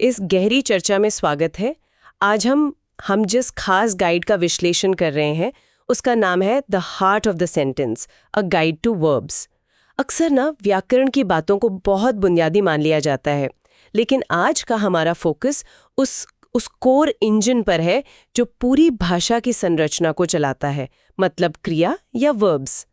इस गहरी चर्चा में स्वागत है। आज हम जिस खास गाइड का विश्लेषण कर रहे हैं उसका नाम है the heart of the sentence, a guide to verbs. अक्सर व्याकरण की बातों को बहुत बुनियादी मान लिया जाता है, लेकिन आज का हमारा फोकस उस कोर इंजन पर है जो पूरी भाषा की संरचना को चलाता है, मतलब क्रिया या वर्ब्स।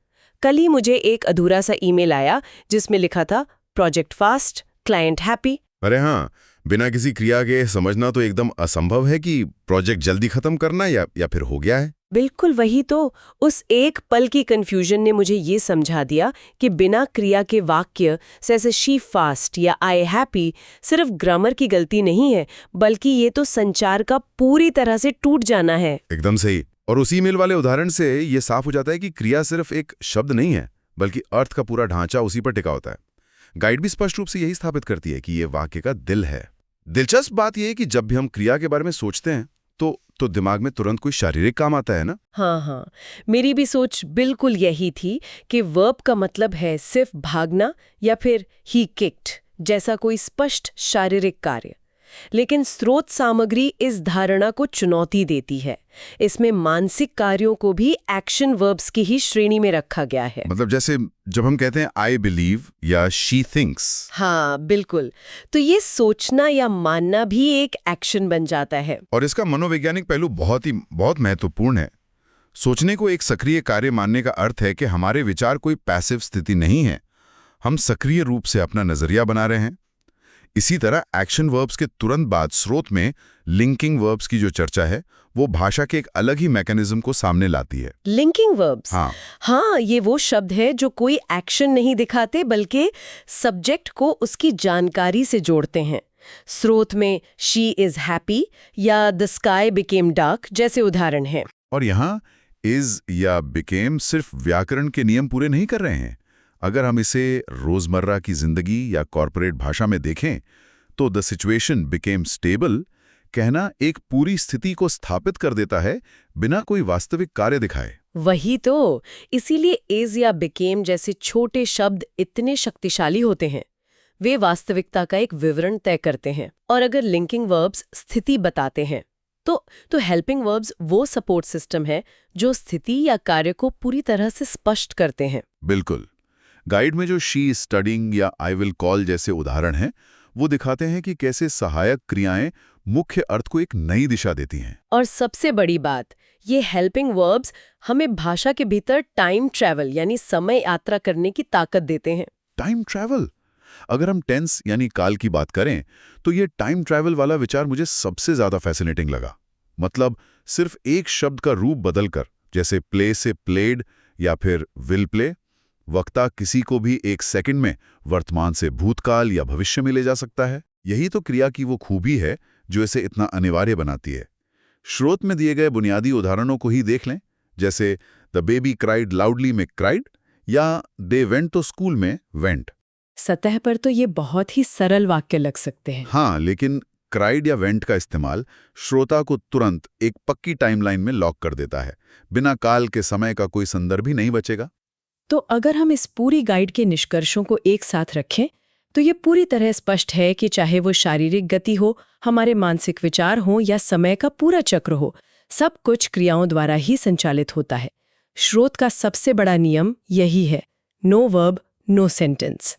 कल ही मुझे एक अधूरा सा ईमेल आया जिसमें लिखा था प्रोजेक्ट फास्ट, क्लाइंट हैप्पी। अरे हाँ, बिना किसी क्रिया के समझना तो एकदम असंभव है कि प्रोजेक्ट जल्दी खत्म करना या फिर हो गया है। बिल्कुल वही तो। उस एक पल की कंफ्यूजन ने मुझे ये समझा दिया कि बिना क्रिया के वाक्य जैसे शी फास्ट या आई हैप्पी सिर्फ ग्रामर की गलती नहीं है, बल्कि ये तो संचार का पूरी तरह से टूट जाना है। एकदम सही। और उसी ईमेल वाले उदाहरण से ये साफ हो जाता है कि क्रिया सिर्फ एक शब्द नहीं है, बल्कि अर्थ का पूरा ढांचा उसी पर टिका होता है। गाइड भी स्पष्ट रूप से यही स्थापित करती है कि ये वाक्य का दिल है। दिलचस्प बात यह है कि जब भी हम क्रिया के बारे में सोचते हैं तो दिमाग में तुरंत कोई शारीरिक काम आता है ना। हाँ, मेरी भी सोच बिल्कुल यही थी कि वर्ब का मतलब है सिर्फ भागना या फिर ही किक्ड जैसा कोई स्पष्ट शारीरिक कार्य। लेकिन स्रोत सामग्री इस धारणा को चुनौती देती है। इसमें मानसिक कार्यों को भी एक्शन वर्ब्स की ही श्रेणी में रखा गया है। मतलब जैसे जब हम कहते हैं आई बिलीव या शी थिंक्स। हाँ बिल्कुल, तो ये सोचना या मानना भी एक एक्शन बन जाता है। और इसका मनोवैज्ञानिक पहलू बहुत महत्वपूर्ण है। सोचने को एक सक्रिय कार्य मानने का अर्थ है कि हमारे विचार कोई पैसिव स्थिति नहीं है, हम सक्रिय रूप से अपना नजरिया बना रहे हैं। इसी तरह एक्शन वर्ब्स के तुरंत बाद स्रोत में लिंकिंग वर्ब्स की जो चर्चा है वो भाषा के एक अलग ही मैकेनिज्म को सामने लाती है। लिंकिंग वर्ब्स, हाँ, ये वो शब्द है जो कोई एक्शन नहीं दिखाते बल्कि सब्जेक्ट को उसकी जानकारी से जोड़ते हैं। स्रोत में शी इज हैप्पी या द स्काई बिकेम डार्क जैसे उदाहरण हैं। और यहाँ इज या बिकेम सिर्फ व्याकरण के नियम पूरे नहीं कर रहे हैं। अगर हम इसे रोजमर्रा की जिंदगी या कॉर्पोरेट भाषा में देखें तो द सिचुएशन बिकेम स्टेबल कहना एक पूरी स्थिति को स्थापित कर देता है बिना कोई वास्तविक कार्य दिखाए। वही तो, इसीलिए इज या बिकेम जैसे छोटे शब्द इतने शक्तिशाली होते हैं। वे वास्तविकता का एक विवरण तय करते हैं। और अगर लिंकिंग वर्ब्स स्थिति बताते हैं तो हेल्पिंग वर्ब्स वो सपोर्ट सिस्टम है जो स्थिति या कार्य को पूरी तरह से स्पष्ट करते हैं। बिल्कुल। गाइड में जो शी स्टडिंग या आई विल कॉल जैसे उदाहरण हैं वो दिखाते हैं कि कैसे सहायक क्रियाएं मुख्य अर्थ को एक नई दिशा देती हैं। और सबसे बड़ी बात, ये हेल्पिंग वर्ब्स हमें भाषा के भीतर टाइम ट्रैवल यानी समय यात्रा करने की ताकत देते हैं। टाइम ट्रैवल, अगर हम टेंस यानी काल की बात करें तो ये टाइम ट्रैवल वाला विचार मुझे सबसे ज्यादा फैसिनेटिंग लगा। मतलब सिर्फ एक शब्द का रूप बदलकर, जैसे प्ले से प्लेड या फिर विल प्ले, वक्ता किसी को भी एक सेकंड में वर्तमान से भूतकाल या भविष्य में ले जा सकता है। यही तो क्रिया की वो खूबी है जो इसे इतना अनिवार्य बनाती है। स्रोत में दिए गए बुनियादी उदाहरणों को ही देख लें, जैसे द बेबी क्राइड लाउडली में क्राइड या दे वेंट तो स्कूल में वेंट। सतह पर तो ये बहुत ही सरल वाक्य लग सकते हैं। हाँ, लेकिन क्राइड या वेंट का इस्तेमाल श्रोता को तुरंत एक पक्की टाइमलाइन में लॉक कर देता है। बिना काल के समय का कोई संदर्भ ही नहीं बचेगा। तो अगर हम इस पूरी गाइड के निष्कर्षों को एक साथ रखें तो ये पूरी तरह स्पष्ट है कि चाहे वो शारीरिक गति हो, हमारे मानसिक विचार हो या समय का पूरा चक्र हो, सब कुछ क्रियाओं द्वारा ही संचालित होता है। स्रोत का सबसे बड़ा नियम यही है, नो वर्ब नो सेंटेंस।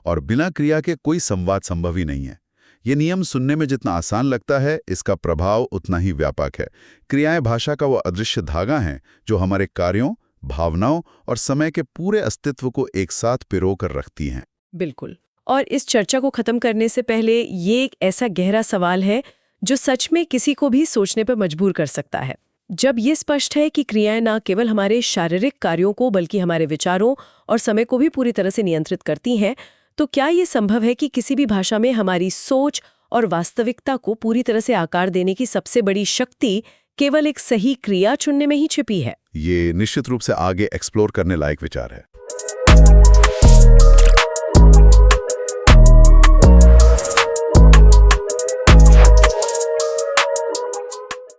और बिना क्रिया के कोई संवाद संभव ही नहीं है। ये नियम सुनने में जितना आसान लगता है, इसका प्रभाव उतना ही व्यापक है। क्रियाएं भाषा का वो अदृश्य धागा हैं जो हमारे कार्यों, भावनाओं और समय के पूरे अस्तित्व को एक साथ पिरो कर रखती हैं। बिल्कुल। और इस चर्चा को खत्म करने से पहले ये एक ऐसा गहरा सवाल है जो सच में किसी को भी सोचने पर मजबूर कर सकता है। जब ये स्पष्ट है कि क्रियाएं ना केवल हमारे शारीरिक कार्यों को बल्कि हमारे विचारों और समय को भी पूरी तरह से नियंत्रित करती हैं, तो क्या ये संभव है कि किसी भी भाषा में हमारी सोच और वास्तविकता को पूरी तरह से आकार देने की सबसे बड़ी शक्ति केवल एक सही क्रिया चुनने में ही छिपी है? ये निश्चित रूप से आगे एक्सप्लोर करने लायक विचार है।